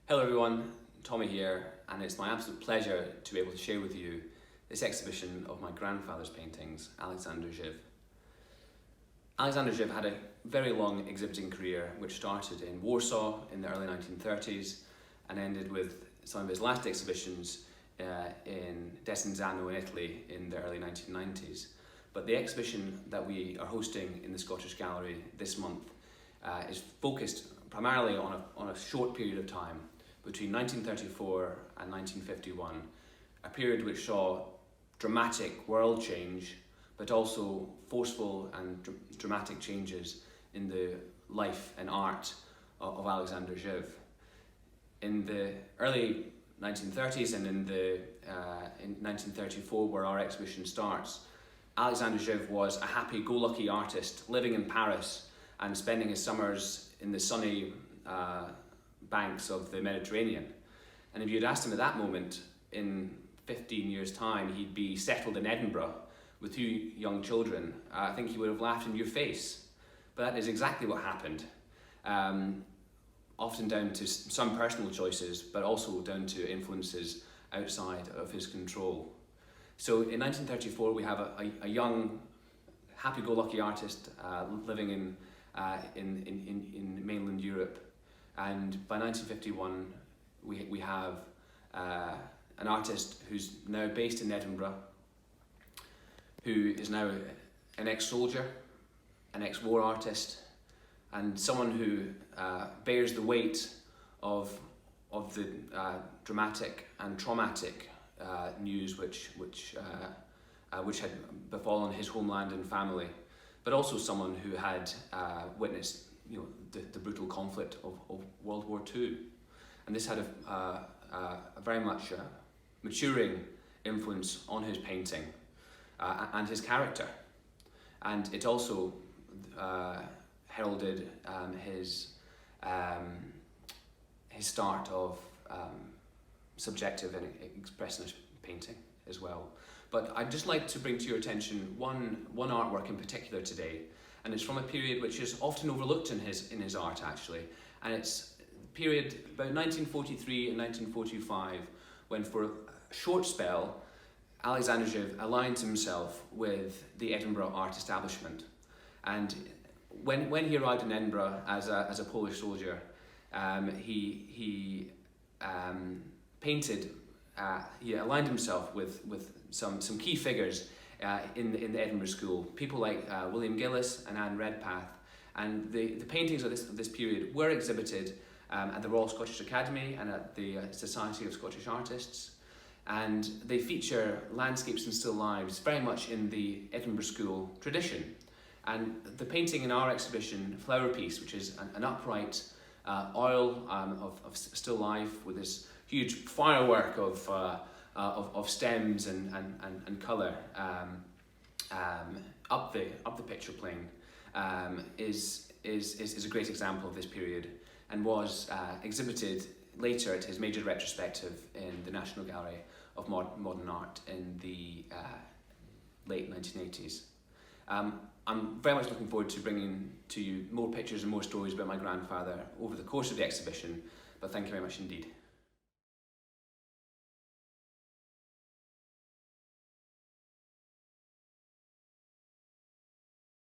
Hello everyone, Tommy here, and it's my absolute pleasure to be able to share with you this exhibition of my grandfather's paintings, Aleksander Zyw. Aleksander Zyw had a very long exhibiting career which started in Warsaw in the early 1930s and ended with some of his last exhibitions in Desenzano in Italy in the early 1990s. But the exhibition that we are hosting in the Scottish Gallery this month is focused primarily on a short period of time between 1934 and 1951, a period which saw dramatic world change, but also forceful and dramatic changes in the life and art of Aleksander Zyw. In the early 1930s and in 1934, where our exhibition starts, Aleksander Zyw was a happy-go-lucky artist living in Paris and spending his summers in the sunny banks of the Mediterranean. And if you'd asked him at that moment, in 15 years' time, he'd be settled in Edinburgh with 2 young children, I think he would have laughed in your face. But that is exactly what happened, often down to some personal choices, but also down to influences outside of his control. So in 1934, we have a young, happy-go-lucky artist living in mainland Europe. And by 1951, we have an artist who's now based in Edinburgh, who is now an ex-soldier, an ex-war artist, and someone who bears the weight of the dramatic and traumatic news which had befallen his homeland and family, but also someone who had witnessed the brutal conflict of World War II. And this had a very much maturing influence on his painting and his character. And it also heralded his start of subjective and expressionist painting as well. But I'd just like to bring to your attention one artwork in particular today, and it's from a period which is often overlooked in his art actually, and it's the period about 1943 and 1945, when for a short spell Aleksander Zyw aligned himself with the Edinburgh art establishment. And when he arrived in Edinburgh as a Polish soldier, he painted. He aligned himself with some key figures in the Edinburgh School, people like William Gillis and Anne Redpath, and the paintings of this period were exhibited at the Royal Scottish Academy and at the Society of Scottish Artists, and they feature landscapes and still lives very much in the Edinburgh School tradition. And the painting in our exhibition, Flower Piece, which is an upright oil of still life with this huge firework of stems and colour up the picture plane, is a great example of this period, and was exhibited later at his major retrospective in the National Gallery of Modern Art in the late 1980s. I'm very much looking forward to bringing to you more pictures and more stories about my grandfather over the course of the exhibition, but thank you very much indeed.